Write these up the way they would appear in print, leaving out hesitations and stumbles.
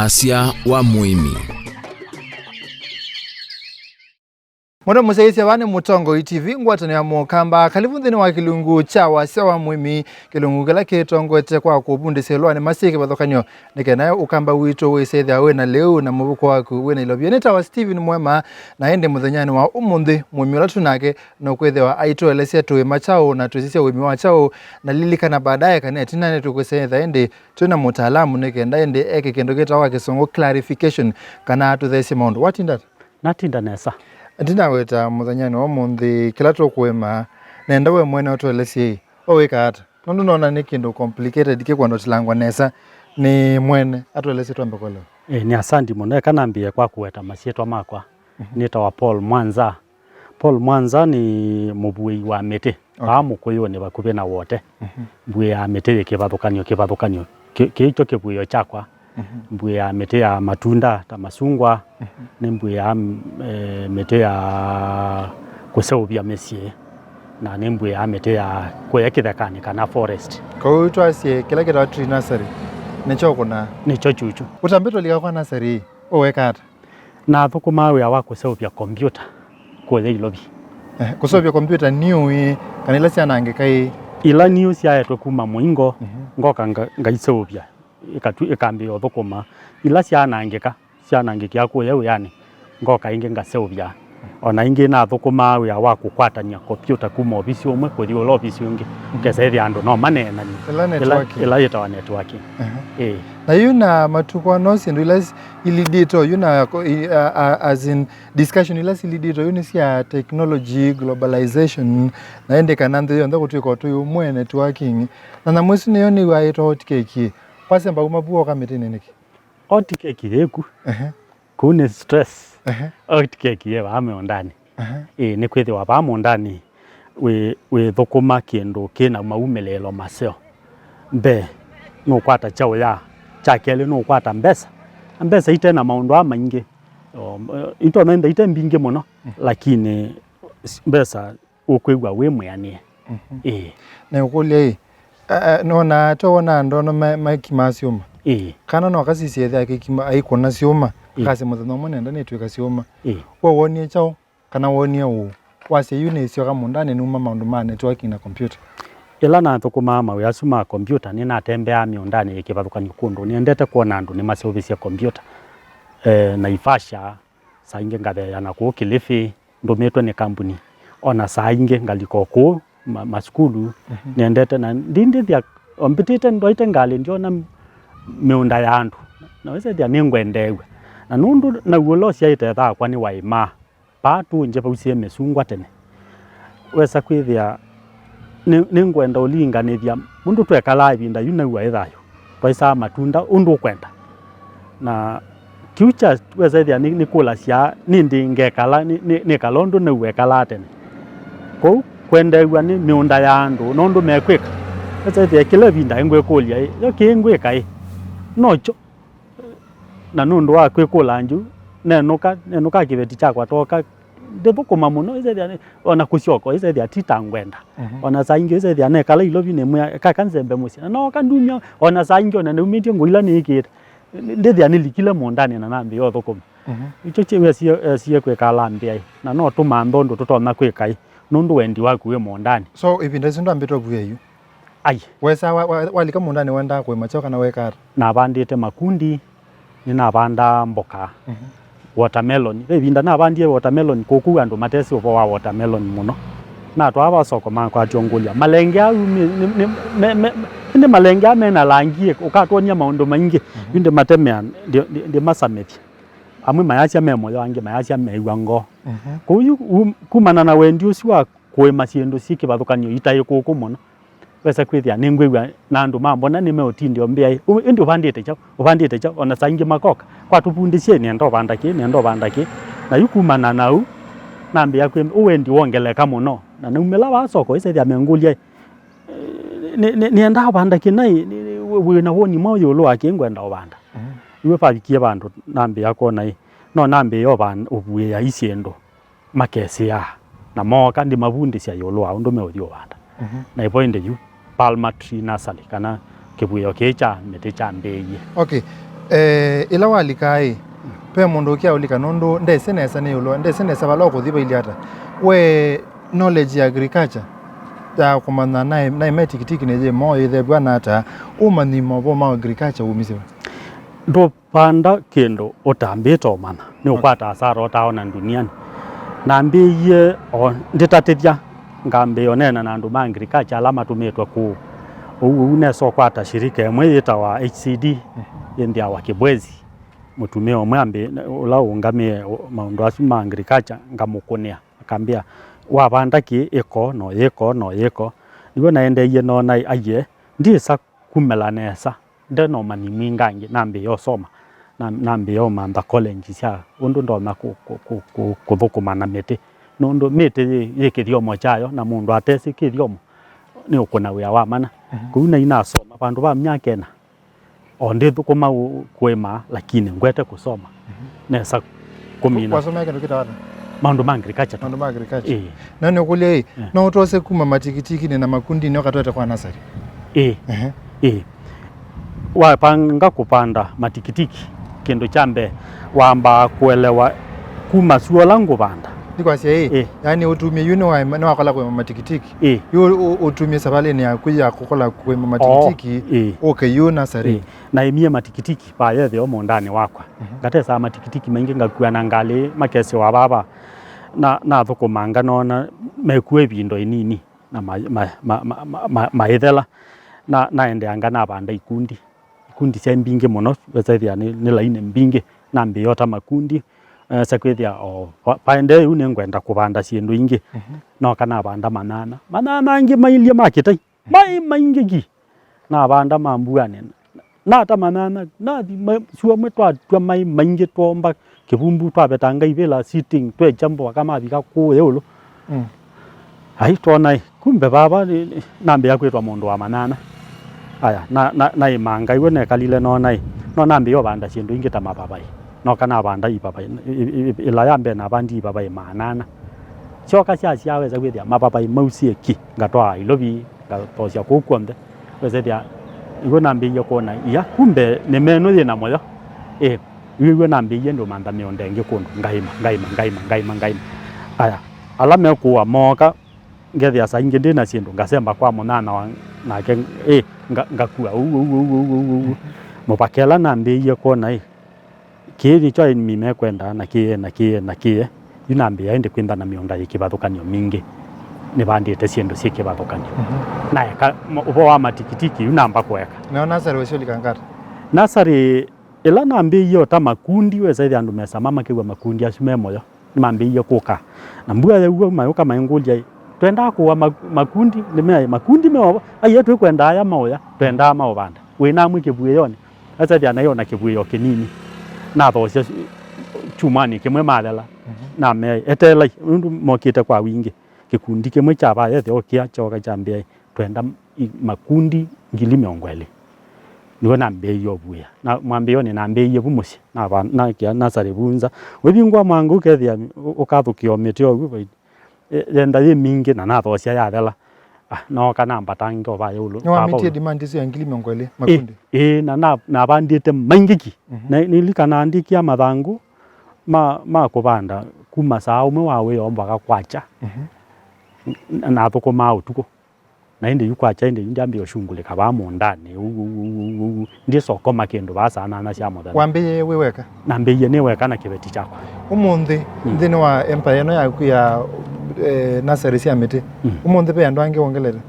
Wasia wa muimi. Mwana musaisi wane mutongo ITV ngwatani ya mokamba kalivundhini wa kilungu cha wasia wa muimi kilungu kila kitongo ete kwa kubundi selwane masiki bathokanyo nike nayo ukamba wito wesethi awe na leo na mubuko waku we na ilobia nita wa Steven Mwema na ende muthanyani wa umundi muimi ula tunake na kwethe wa aito elesia tuwe machao na tuisisia uimi wa chao na lilika na baadaye kane tinane tukusetha ende tuna mutaalamu nike ndaende eke kendo kita wa kisongo clarification kana tuthesi maundu watinda natinda nesa Ndina weta muthanyani wa mundi kila tukwema nenda we mwene otwelesi owika ata nondu nona ni kindu complicated kikwando tilangwa nesa ni mwene atwelesi twambe kwa leo. Ni asandi muno kanambie kwa kuweta masietwa makwa nita wa Paul Mwanza. Paul Mwanza ni mubui wa mete mukuyu ni bakubi na wote mbui ya mete kibathukanio kicho kibuyo chakwa mbui ya mete ya matunda ta masungwa ni mbui ya mete ya kuseubia mesie na ni mbui ya mete ya kuya kithekani kana forest kwa utwasie kila kita tree nursery nicho kuna nicho chuchu utambito lika kwa nursery oweka ata na thukuma wia wa kuseubia computer kwa ilobi kuseubia computer new kanila siana angekai ila news ya yetu kuma muingo ngoka ngaiseubia ikambio thukuma ila cianangika kuya yani ngoka inge ngaseubia ona inge na thukuma wia wa kukwatania computer kuma ofisi umwe kuthi ula ofisi ungi ngesethi andu no manena ila yetawa networking na yuna matukwa nosi ndu ila ilidito yuna as in discussion ila ilidito yuna sia technology globalization na ende kanande yonda kutiko tu umwe networking na mwisi ne yoni wa ito hotkeki pasemba umabuo kamete neneki hotkeki yeku kune stress hotkeki ye wa ndani ni kwithi wa ba ndani we thukuma kindu kina maumelelo maseo mbe no kwata chao ya chakele no kwata mbesa itena maundu amaingi into nenda ite mbinge muno lakini mbesa ukwigwa we muyanie na ukule nona tona ndono makimasiuma kana no kasisiethe akikima aikona siuma kasi muthano munenda netwika siuma wo wonie chao kana wonie u wase yune sio kama ndani numa maundu ma networking na computer ila na thukuma mawe asuma computer ni natembea miondani ikibathukani kundu niendete kuona andu ni maservice ya computer naifasha sainge ngathe yana ku Kilifi ndumitwe ni kampuni ona sainge ngaliko ku maskulu niendete na ndindithia ombitite ndoite ngali ndio na miunda ya andu na wese dia ningwendewe na nundu na ulosia itetha kwa ni waima patu nje pausie mesungwa tene wesa kwithia ningwenda ulinganithia mundu twekala ibinda yuna uwa ithayo twaisa matunda undu kwenda na future wesa ithia ni kula cia nindi ngekala ni kalondu na uwekala tene ko kwendewa ni miunda ya andu nondu mekwika wesa ithia kila binda ngwekulia yo kingwika nocho na nundu wa kwikula nju nenuka kibeti chakwa toka ndethukuma muno isethia ona kucioko isethia titangwenda ona saingi isethia ne kala ilobi ne mwa kakanzembe musi no kandumia ona saingi ona neumitie ngwila ni ikira ndethia ni likile mondani na nambi yo thukuma icho chewe sie kwekala mbia na no tumambe ndu tutona kwikai nundu wendi waku we mondani so ibinda zindu mbito kuyeyu ai wesa walika mondani wenda kwe machoka na wekara na bandite makundi ni na banda mboka watermelon binda na bandie watermelon koku andu matesi obo wa watermelon muno na twaba soko makwa tiongulia malenge au ni malenge amena langie ukatonya maundu maingi inde matemea ndi masameti amwe mayasya memo yange mayasya meiwango kuyu kumana na wendi usiwa kwema siendo siki bathukanio itaye koku muno wesa kwithia ningwigwa na andu mambona ni meotindi ombia indi ubandite cha ona saingi makoka kwa tupundishie ni ndo bandaki na yukumana nau nambia kwe uwendi wongeleka muno na numela wa soko isethia mengulia ni enda bandaki nai we na woni moyo lo akingwenda obanda iwe pabikie bandu nambia kona no nambe yo ban ubuye ya isiendo makesi ya na moka ndi mabundi cia yolo au ndo meodio banda na ipo inde yu Palma Tree Nursery kana kibuyo kecha mete cha mbeye. Okay. ila walikai pe mundu kia ulika nundu ndese nesa ni ulo ndese nesa balo kuthiba ili hata we knowledge ya agriculture ya kumana na imetikitiki neje mo ithe bwana hata umani mo ma agriculture umisiwa ndo panda kendo otambito mana ni ukwata asara otaona duniani na mbiye nditatithia ngambe onena na ndu ma agriculture alama tumetwa ku uneso kwata shirika emwe yitawa HCD yendia wa Kibwezi mutumio mwambe ula ungamie maundu asu ma agriculture ngamukunia akambia wabanda ki iko no yeko niwe naendeye no na aye ndisa kumela nesa ndeno mani mingangi nambe yo soma nambe yo manda college cia undu ndona kuthukuma na mete nundu mete yekithiomo chayo na mundu atesi kithiomo ni ukuna wia wa mana kuna inasoma bandu ba myakena onde thukuma kwema lakini ngwete kusoma nesa kumina wasoma kindu kitawata mandu ma agriculture mandu ma agriculture nani ukule no utose kuma matikitiki na makundi ni wakatwete kwa nasari wapanga kupanda matikitiki kindu chambe wamba kuelewa kuma suo langu banda Ndikwasya yani utumie yuno wa na wakola kwa matikitiki yu utumie sabale ni akuya kukola kwa matikitiki okay nasari na emie matikitiki pa yethe omo ndani wakwa ngatesa matikitiki maingi ngakuya na ngali makesi wa baba na thukumanga nona mekue bindo inini na maithela na endeanga na banda ikundi cia mbingi muno wethaithia ni laine mbingi na mbiyota makundi sakwithia paende une ngwenda kubanda ciendu ingi no kana banda manana angi mailie makitai maingi gi na banda mambuane na ata manana na suo mwetwa twa maingi tomba kibumbu twabetanga ibela sitting twe jambo kama bika ku yolo ai tona kumbe baba nambe yakwetwa mundu wa manana aya na imanga iwe ne kalile no nambe yo banda ciendu ingi ta mababai no kana banda ibabai ila yambe na bandi ibabai manana choka cia weza kwithia mababai mausieki ngatwa ilobi ngatocia kukwonde weza dia iwe nambe yo kona ya kumbe ne meno ye na moyo iwe nambe ye ndo manda mionde ngi kundu ngaima aya alame kuwa moka ngethia sa ingi ndina cindu ngasemba kwa munana wa nake ngakua mupakela nambe ye kona kiri cho mime kwenda na kie yunambe yaende kwenda na mionda ikibathukanio mingi ni bandite ciendu cikibathukanio na ubo wa matikitiki yunamba kweka na nasari wecio likangata nasari ila nambe iyo ta makundi weza andu mesa mama kiwa makundi asume moyo ni mambe iyo kuka na mbua ya uwa mayuka maingulia twenda kuwa makundi ni makundi mewa aye twe kwenda aya moya twenda maobanda wina mwikibuye yone asa dia nayo na kibuye kinini na thocia chumani kimwe malela na me etela undu mokite kwa wingi kikundi kimwe cha ba yethe okia choka chambia twenda makundi ngili miongwele niwe nambe yo buya na mwambe yone nambe ye bumusi na kia nasari bunza webingwa mangu kethia ukathukio metio gwe yenda ye mingi na thocia yathela no kana mbatango ba yulu no mitie demand cio ngili miongwele makundi na bandite maingiki na nilikana andikia mathangu ma kubanda kuma saa umwe wawe ombaga kwacha na thukuma utuko na indi yukwacha indi njambi yoshungulika ba mondani ndi sokoma kindu basana na cia mothe wambe weweka na mbiye ni weka na kibeti chakwa umundi ndini wa empire no yaku ya nasari cia miti umundi pe andu angi wongelera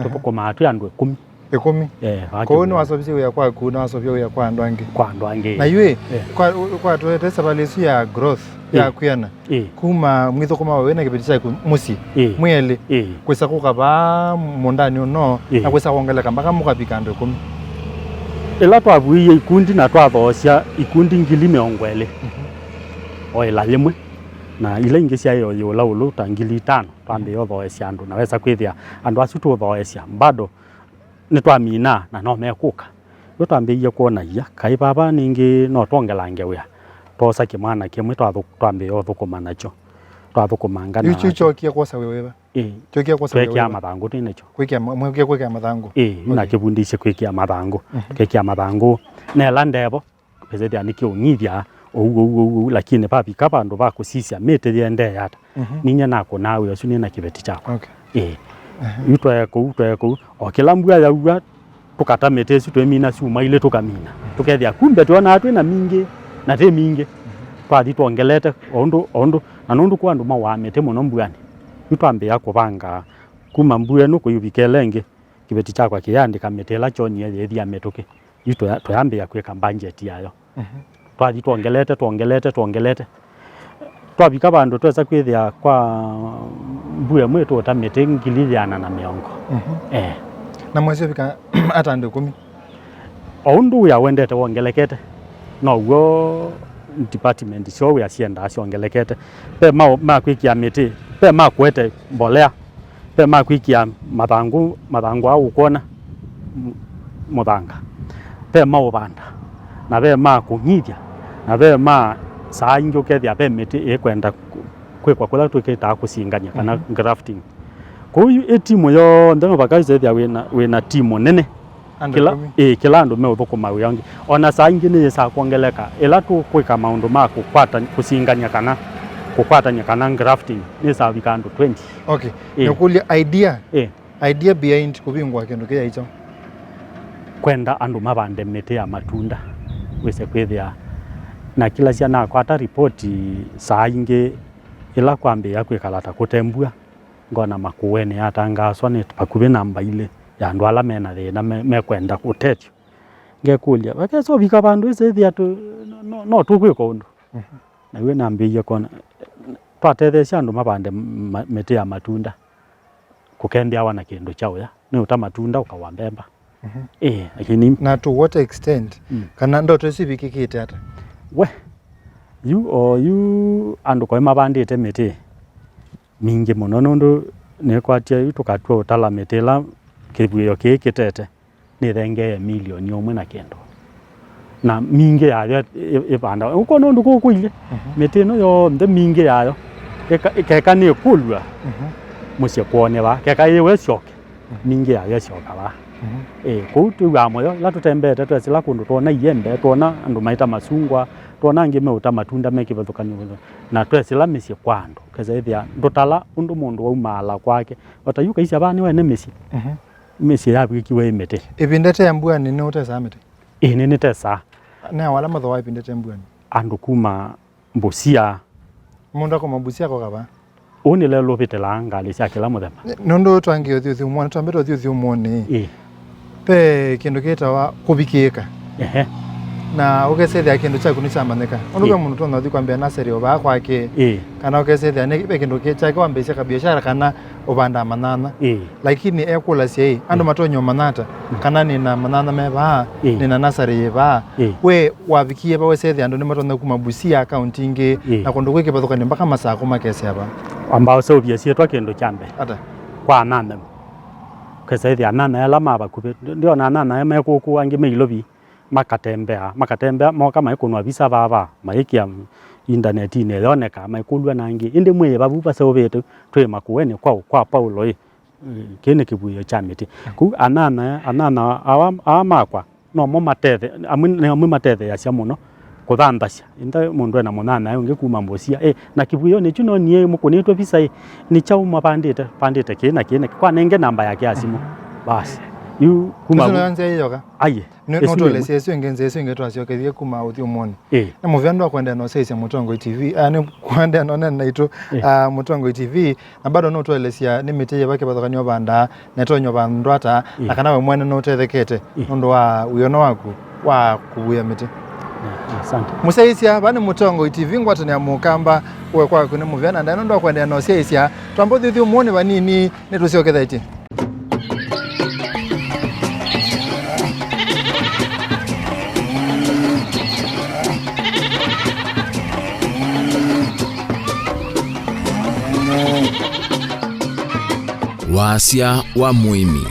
tukuma atu andu 10 kwa ni wasofisi ya kwa kuna wasofia ya kwa andu angi na yue kwa tuete sabalesu ya growth ya kuyana kuma mwitho kuma wewe na kibeti cha musi mwele kwesa kukaba mondani no na kwesa kuongeleka mpaka mukapika andu 10 ila twabuiye ikundi na twathocia ikundi ngili miongwele ila limwe na ile ingi cia yo yola ulu tangili 5 twambe yo thoecia andu na wesa kwithia andu acu tuthoecia bado ni twamina na no mekuka yo twambiye kuona ya kai baba ningi no twongelange wia tosa kimwana kimwe twambe yo thukuma nacho twathukuma ngana ichokia kwa sawewe chokia kwa sawewe kwekia mathangu ni necho kwekia mathangu na kibundishe kwekia mathangu kwekia mathangu nela ndevo pese dia nikiongithia ou lakini papi kabandu bakusisia mete thiende yata ninya nako nawe acu ni na kibeti chako itwa ko o kila mbua yaua tukata mete su twemina cuma ile tukamina tukethia kumbe tuona atu na mingi na te mingi twathi tuongelete ondo na nundu kwa andu mawamete muno mbuani itwambe yakubanga kuma mbua no kuyubikelenge kibeti chako kiyandika metela choni yethia metuke itwa twambe yakweka budget yayo twathi tuongelete twabika bandu twesa kwithia kwa mbua mwetu utamete ngiliana na miongo na mwezi bika atande 10 oundu ya wendete wongelekete no go department show ya sienda asiongelekete pe makwikia miti pe makwete mbolea pe makwikia mathangu au kuona muthanga pe maubanda na be makunyithia na be saa ingi ukethia be miti ikwenda kwikwa kula twikita kusingania kana grafting kuyu timu yo ndano bakaithia wina timu nene kila andu meuthukuma wiangi ona saa ingi ni saa kuongeleka ila tu kwika maundu ma kukwata kusingania kana kukwatanya kana grafting ni saa bika andu 20 okay nikulia idea behind kubingwa kindu kia hicho kwenda andu mabande miti ya matunda wese kwithia na kila ciana kwata ripoti saa ingi ila kwambia kwikalata kutembua ngona makuene yatangaswa ni pakubi namba ile ya andu ala mena thina mekwenda kutetio ngekulia bakeso bika bandu ise thia tu no tukwika undu na we nambiye kona twatethecia andu mabande miti ya matunda kukembia wana kindu chao ya ni utamatunda ukawambemba lakini na to what extent kana ndoto sibikikite hata we you andu kwa mabandite miti mingi muno nundu ne kwatia tukatwa utala mitila kibuyo kikitete ni thenge milioni omwe na kendo na mingi yayo ibanda uko nundu kukuile miti no yo nde mingi yayo keka ni kulwa musie kuone ba keka yewe shoke mingi yayo shoka ba kutu gamoyo la tutembete twesila kundu tuona yembe tuona andu maita masungwa tuona ngime utamatunda mekivathukanyo na twesila misie kwandu keza ithia ndutala undu mundu waumala kwake watayuka isi abani wene misie misie yabikiwe imete ibindete ya mbua nini utesa mete nini tesa na wala matho ibindete mbua andu kuma mbusia mundu akoma mbusia ko kaba uni lelo vitela ngali cia kila muthema nundu twangio thiu mwana twambetwa thiu mwoni pe kindu kitawa kubikika na ukesethia kindu chaku ni chamanyika undu mundu tona thi kwambia naseri oba kwake kana ukesethia ni kindu chake wambia ka biashara kana ubanda manana lakini ekula cia andu matonyo manata kana ni na manana meba ni na nasari ba we wabikie ba wesethia andu ni matona kuma Busia accounting na kundu kwike bathukani mpaka masako makese aba ambao so biashara kindu chambe ata kwa nana kesethia nana ala mabakupe ndio nana mekuku angi meilobi makatembea moka maikunwa visa baba maikia internet ine yoneka maikulwa nangi inde mwe babu basa obetu twe makuene kwa Paulo kene kibuyo chamiti ku anana amakwa no mo matethe amwe matethe ya cia muno kuthandasya inda mundu ena munana unge kuma Mbusia na kibuyo ni chuno nie mukunitwe visa ni chau mapandite kene kwa nenge namba yake ya simu basi yu kuma nze yoga aye no tolese yesu ngenze twasyo kethie kuma uthi umoni na muvyando akwenda no seisa Mutongo TV ani kwenda no nena ito Mutongo TV na bado no tolese ni miteje bake bathakanyo banda na tonyo bandwata akana we mwene no tethekete ndo wa uyono waku wa kubuya mite asante museisia bani Mutongo TV ngwatani ya mukamba we kwa kune muvyana ndano ndo akwenda no seisia twambo uthi umoni banini ne tusioketha iti Wasia wa Muimi.